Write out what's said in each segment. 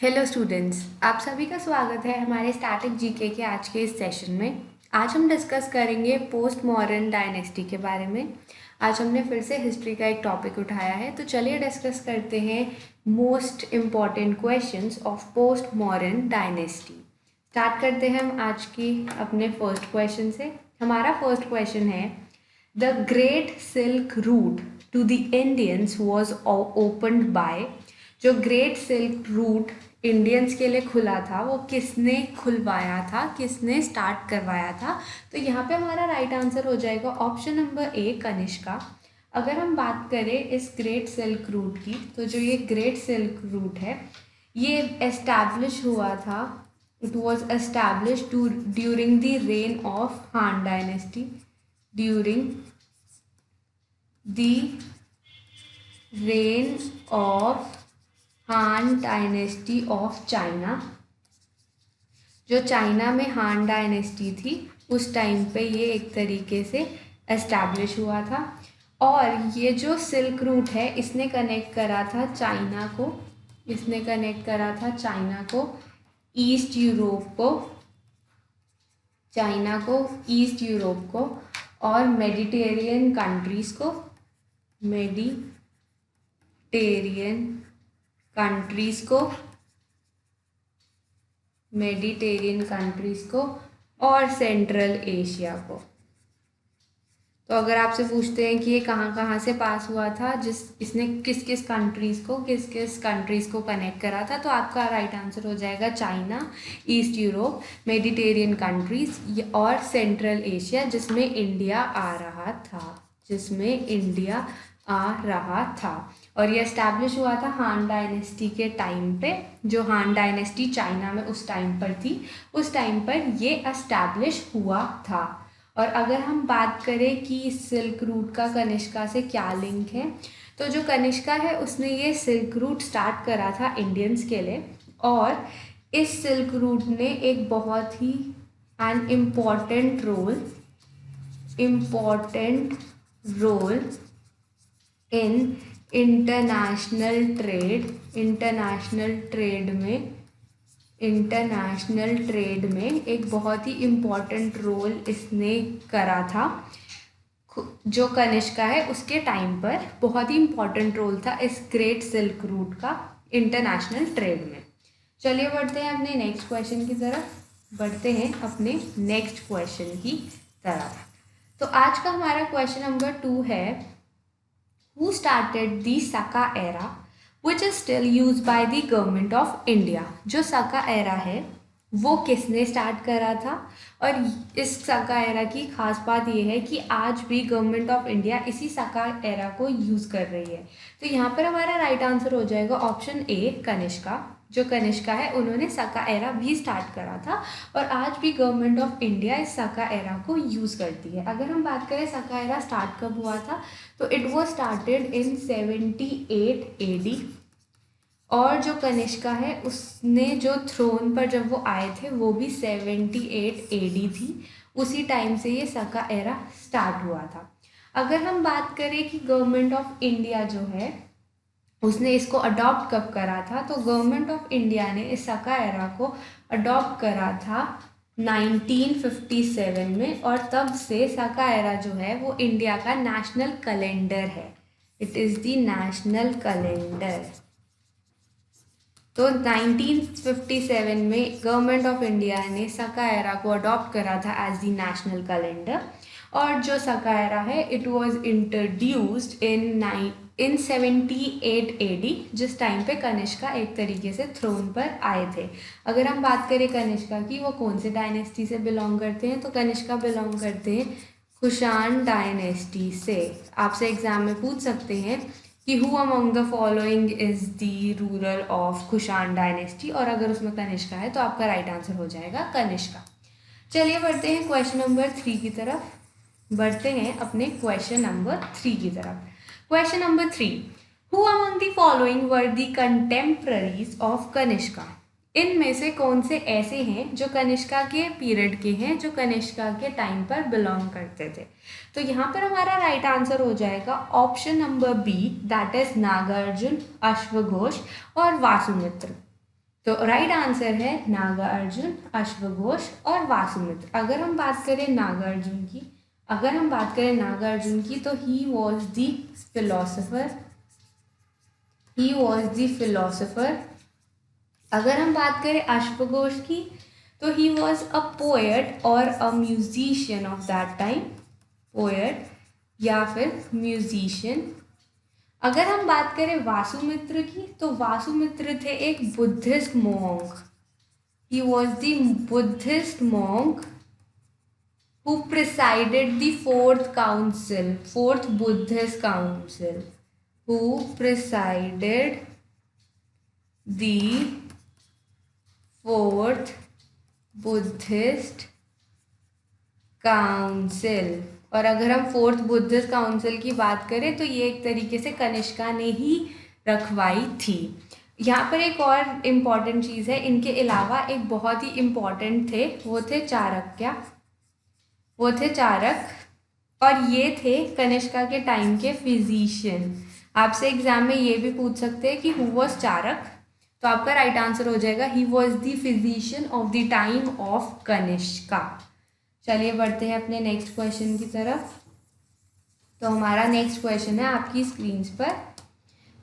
Hello students, आप सभी का स्वागत है हमारे स्टैटिक जीके के आज के इस सेशन में। आज हम डिस्कस करेंगे पोस्ट मॉडर्न डायनेस्टी के बारे में। आज हमने फिर से हिस्ट्री का एक टॉपिक उठाया है, तो चलिए डिस्कस करते हैं most important questions of post modern dynasty. Start करते हैं हम आज की अपने फर्स्ट क्वेश्चन से। हमारा फर्स्ट क्वेश्चन है, the great silk route to the Indians was opened by. जो ग्रेट सिल्क रूट इंडियंस के लिए खुला था वो किसने खुलवाया था, किसने स्टार्ट करवाया था? तो यहाँ पे हमारा राइट आंसर हो जाएगा ऑप्शन नंबर ए, कनिष्का। अगर हम बात करें इस ग्रेट सिल्क रूट की, तो जो ये ग्रेट सिल्क रूट है ये एस्टैब्लिश हुआ था, it was establish during the reign of Han dynasty, during the reign of Han dynasty of China. जो चाइना में हान डायनेस्टी थी उस टाइम पे ये एक तरीके से एस्टैब्लिश हुआ था। और ये जो सिल्क रूट है इसने कनेक्ट करा था चाइना को, इसने कनेक्ट करा था चाइना को ईस्ट यूरोप को, चाइना को ईस्ट यूरोप को और मेडिटेरियन कंट्रीज़ को, मेडिटेरियन कंट्रीज़ को और सेंट्रल एशिया को। तो अगर आपसे पूछते हैं कि ये कहाँ कहाँ से पास हुआ था, इसने किस किस कंट्रीज़ को कनेक्ट करा था, तो आपका राइट आंसर हो जाएगा China, east Europe, Mediterranean countries और सेंट्रल एशिया, जिसमें इंडिया आ रहा था। और ये एस्टैब्लिश हुआ था हान डायनेस्टी के टाइम पे। जो हान डायनेस्टी चाइना में उस टाइम पर थी, उस टाइम पर ये एस्टैब्लिश हुआ था। और अगर हम बात करें कि सिल्क रूट का कनिष्का से क्या लिंक है, तो जो कनिष्का है उसने ये सिल्क रूट स्टार्ट करा था इंडियंस के लिए। और इस सिल्क रूट ने एक बहुत ही an important role in international trade में एक बहुत ही इम्पॉर्टेंट रोल इसने करा था। जो कनिष्का है उसके टाइम पर बहुत ही इम्पॉर्टेंट रोल था इस ग्रेट सिल्क रूट का इंटरनेशनल ट्रेड में। चलिए बढ़ते हैं अपने नेक्स्ट क्वेश्चन की तरफ। तो आज का हमारा क्वेश्चन नंबर 2 है, Who started the Saka era, which is still used by the government of India? जो सका एरा है वो किसने स्टार्ट करा था? और इस सका एरा की खास बात ये है कि आज भी गवर्नमेंट ऑफ इंडिया इसी सका एरा को यूज़ कर रही है। तो यहाँ पर हमारा राइट आंसर हो जाएगा ऑप्शन ए, कनिष्का। जो कनिष्का है उन्होंने सका एरा भी स्टार्ट करा था और आज भी गवर्नमेंट ऑफ इंडिया इस सका एरा को यूज़ करती है। अगर हम बात करें सका एरा स्टार्ट कब हुआ था, तो it was started in 78 AD। और जो कनिष्का है उसने जो थ्रोन पर जब वो आए थे वो भी 78 AD थी। उसी टाइम से ये सका एरा स्टार्ट हुआ था। अगर हम बात करें कि गवर्नमेंट ऑफ इंडिया जो है उसने इसको अडॉप्ट कब करा था, तो गवर्नमेंट ऑफ इंडिया ने इस सका एरा को अडॉप्ट करा था 1957 में। और तब से सका एरा जो है वो इंडिया का नेशनल कैलेंडर है। It is the national calendar. तो 1957 में गवर्नमेंट ऑफ इंडिया ने सका एरा को अडॉप्ट करा था एज द नेशनल कैलेंडर। और जो सका एरा है it was introduced in 78 AD, जिस टाइम पे कनिष्का एक तरीके से थ्रोन पर आए थे। अगर हम बात करें कनिष्का की, वो कौन से डायनेस्टी से बिलोंग करते हैं, तो कनिष्का बिलोंग करते हैं कुषाण डायनेस्टी से। आपसे एग्जाम में पूछ सकते हैं कि who among the following is the ruler of Kushan dynasty, और अगर उसमें कनिष्का है तो आपका राइट आंसर हो जाएगा कनिष्का। चलिए बढ़ते हैं क्वेश्चन नंबर 3 की तरफ। Question number 3. Who among the following were the contemporaries of Kanishka? इनमें से कौन से ऐसे हैं जो कनिष्का के पीरियड के हैं, जो कनिष्का के टाइम पर बिलोंग करते थे? तो यहाँ पर हमारा राइट आंसर हो जाएगा option number B, that is Nagarjuna, अश्वघोष और वासुमित्र। तो राइट आंसर है नागार्जुन, अश्वघोष और वासुमित्र। अगर हम बात करें नागार्जुन की, तो ही वॉज द फिलोसोफर। अगर हम बात करें अश्वघोष की, तो ही वॉज अ पोएट और a musician of that time, poet या फिर म्यूजिशियन। अगर हम बात करें वासुमित्र की, तो वासुमित्र थे एक Buddhist monk. He was the Buddhist monk who presided the fourth Buddhist council, who presided the fourth Buddhist council. और अगर हम फोर्थ बुद्धिस्ट काउंसिल की बात करें तो ये एक तरीके से कनिष्का ने ही रखवाई थी। यहाँ पर एक और इम्पॉर्टेंट चीज़ है, इनके अलावा एक बहुत ही इम्पॉर्टेंट थे, वो थे चारक, और ये थे कनिष्का के टाइम के फिजिशियन। आपसे एग्जाम में ये भी पूछ सकते हैं कि हु वॉज चारक, तो आपका राइट आंसर हो जाएगा he was the physician of the time of Kanishka. चलिए बढ़ते हैं अपने नेक्स्ट क्वेश्चन की तरफ। तो हमारा नेक्स्ट क्वेश्चन है आपकी स्क्रीन पर।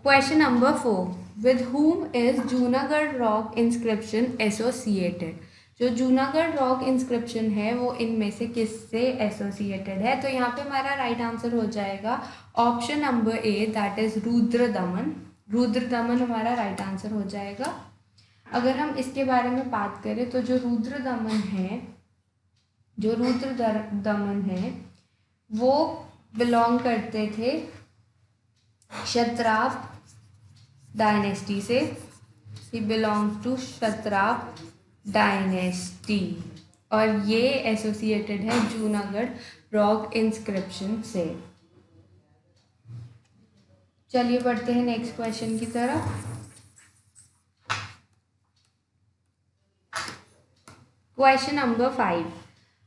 Question number 4, with whom is Junagadh rock inscription associated. जो जूनागढ़ रॉक इंस्क्रिप्शन है वो इनमें से किससे एसोसिएटेड है? तो यहाँ पे हमारा राइट आंसर हो जाएगा option number A, that is Rudradaman हमारा राइट आंसर हो जाएगा। अगर हम इसके बारे में बात करें तो जो रुद्रदमन है वो बिलोंग करते थे क्षत्राप डायनेस्टी से। ही बिलोंग टू क्षत्राप डायनेस्टी और ये एसोसिएटेड है जूनागढ़ रॉक इंस्क्रिप्शन से। चलिए बढ़ते हैं नेक्स्ट क्वेश्चन की तरफ। Question number 5,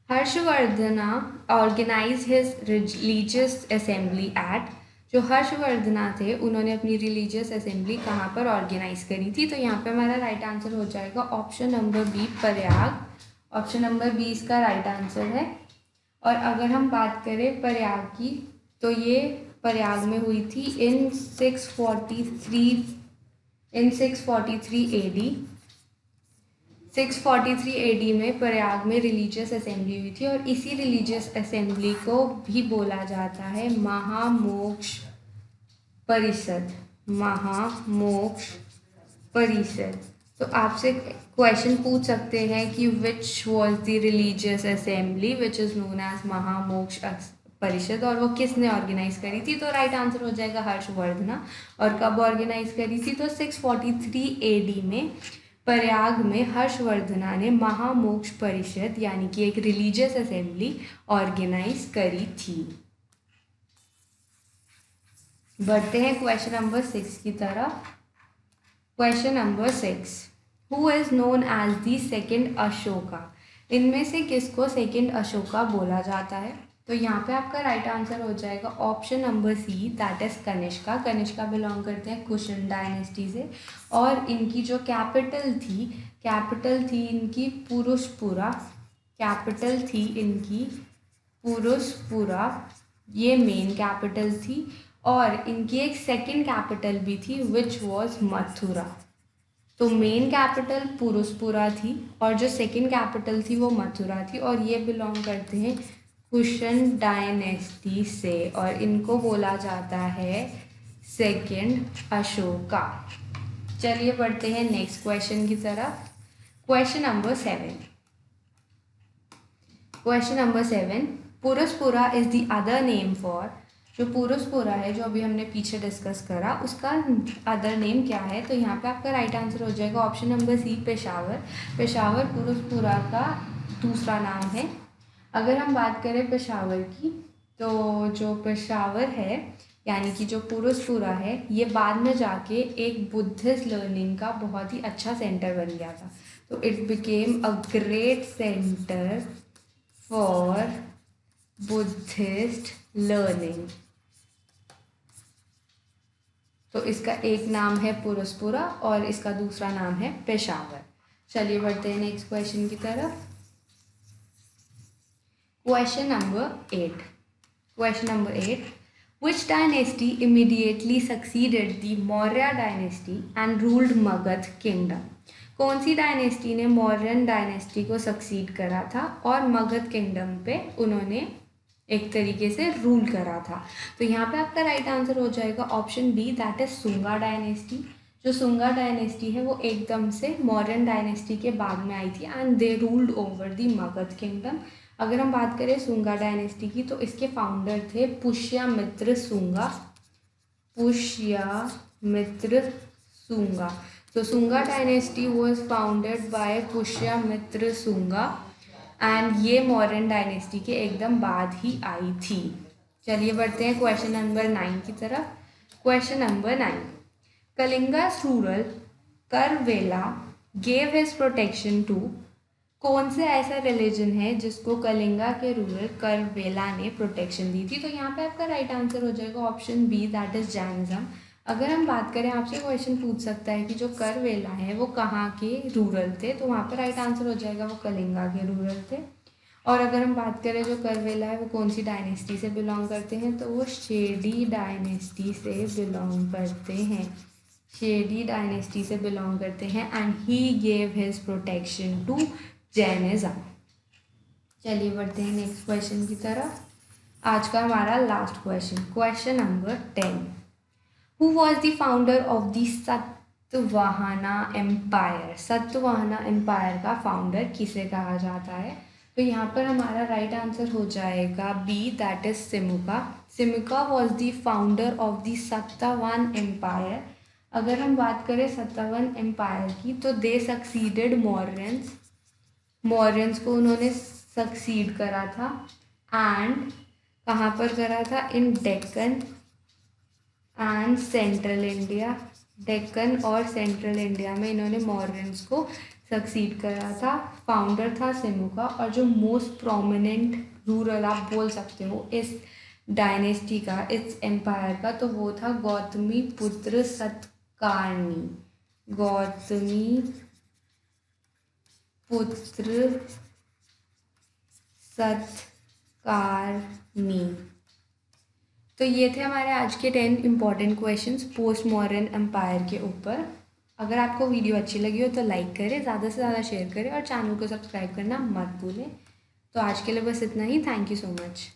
Harshavardhana organise his religious assembly at. जो हर्षवर्धना थे उन्होंने अपनी रिलीजियस असेंबली कहाँ पर ऑर्गेनाइज करी थी? तो यहाँ पे हमारा राइट आंसर हो जाएगा option number B, Prayag. Option number B इसका राइट आंसर है। और अगर हम बात करें प्रयाग की, तो ये प्रयाग में हुई थी इन 643 AD। 643 AD में प्रयाग में रिलीजियस असेंबली हुई थी और इसी रिलीजियस असेंबली को भी बोला जाता है महामोक्ष परिषद। तो आपसे क्वेश्चन पूछ सकते हैं कि which was the religious assembly which is known as Mahamoksha Parishad, और वो किसने ऑर्गेनाइज करी थी? तो राइट आंसर हो जाएगा हर्षवर्धना। और कब ऑर्गेनाइज करी थी? तो 643 AD में प्रयाग में हर्षवर्धना ने महामोक्ष परिषद यानी कि एक रिलीजियस असेंबली ऑर्गेनाइज करी थी। बढ़ते हैं क्वेश्चन नंबर 6 की तरफ। Question number 6, who is known as the second Ashoka. इनमें से किसको सेकेंड अशोका बोला जाता है? तो यहाँ पे आपका राइट आंसर हो जाएगा option number C, that is Kanishka belong करते हैं कुशन डायनेस्टी से। और इनकी जो कैपिटल थी इनकी पुरुषपुरा, ये मेन कैपिटल थी। और इनकी एक सेकंड कैपिटल भी थी विच वॉज मथुरा। तो मेन कैपिटल पुरुषपुरा थी और जो सेकंड कैपिटल थी वो मथुरा थी, और ये बिलोंग करते हैं कुशन डायनेस्टी से और इनको बोला जाता है सेकंड अशोका। चलिए बढ़ते हैं नेक्स्ट क्वेश्चन की तरफ। Question number 7, Purushapura is the other name for. जो पुरुषपुरा है जो अभी हमने पीछे डिस्कस करा उसका अदर नेम क्या है? तो यहाँ पे आपका राइट आंसर हो जाएगा ऑप्शन नंबर सी, पेशावर पुरुषपुरा का दूसरा नाम है। अगर हम बात करें पेशावर की, तो जो पेशावर है यानी कि जो पुरुषपुरा है ये बाद में जाके एक बुद्धिस्ट लर्निंग का बहुत ही अच्छा सेंटर बन गया था। तो it became a great centre for Buddhist learning. तो इसका एक नाम है पुरस्पुरा और इसका दूसरा नाम है पेशावर। चलिए बढ़ते हैं नेक्स्ट क्वेश्चन की तरफ। Question number 8। Question number 8. Which dynasty immediately succeeded the Maurya dynasty and ruled Magध kingdom? कौन सी डायनेस्टी ने मौर्यन डायनेस्टी को सक्सीड करा था और मगध किंगडम पे उन्होंने एक तरीके से रूल करा था? तो यहाँ पे आपका राइट आंसर हो जाएगा option B, that is Sunga dynasty. जो सुंगा डायनेस्टी है वो एकदम से मौर्यन डायनेस्टी के बाद में आई थी and they ruled over the Magadh kingdom. अगर हम बात करें सुंगा डायनेस्टी की तो इसके फाउंडर थे पुष्यमित्र सुंगा। पुष्यमित्र सुंगा। तो Sunga dynasty was founded by Pushyamitra Sunga and ये मौर्यन डायनेस्टी के एकदम बाद ही आई थी। चलिए बढ़ते हैं क्वेश्चन नंबर 9 की तरफ। Question number 9। Kalinga's ruler Kharavela gave his protection to. कौन से ऐसा रिलीजन है जिसको कलिंगा के रूरल करवेला ने प्रोटेक्शन दी थी? तो यहाँ पे आपका राइट आंसर हो जाएगा option B, that is Jainism. अगर हम बात करें, आपसे क्वेश्चन पूछ सकता है कि जो करवेला है वो कहाँ के रूरल थे, तो वहाँ पे राइट आंसर हो जाएगा वो कलिंगा के रूरल थे। और अगर हम बात करें जो करवेला है वो कौन सी डायनेस्टी से बिलोंग करते हैं, तो वो शेडी डायनेस्टी से बिलोंग करते हैं। शेडी डायनेस्टी से बिलोंग करते हैं and he gave his protection to Jainism. चलिए बढ़ते हैं नेक्स्ट क्वेश्चन की तरफ। आज का हमारा last question, question number 10। Who was the founder of the Satavahana empire? Satavahana empire का फाउंडर किसे कहा जाता है? तो यहाँ पर हमारा राइट आंसर हो जाएगा B, that is Simuka. Simuka was the founder of the Satavahana empire. अगर हम बात करें सतवाहन एम्पायर की तो दे सक्सीडेड मौर्यंस को उन्होंने सक्सीड करा था एंड कहाँ पर करा था? In Deccan and central India. Deccan और सेंट्रल इंडिया में इन्होंने मौर्यंस को सक्सीड करा था। फाउंडर था सिमुका और जो मोस्ट प्रोमिनेंट रूरल आप बोल सकते हो इस डायनेस्टी का, इस एम्पायर का, तो वो था गौतमी पुत्र सतकर्णी। गौतमी पुत्र सतकर्णी। तो ये थे हमारे आज के 10 important questions post modern empire के ऊपर। अगर आपको वीडियो अच्छी लगी हो तो लाइक करें, ज़्यादा से ज़्यादा शेयर करें और चैनल को सब्सक्राइब करना मत भूलें। तो आज के लिए बस इतना ही। Thank you so much.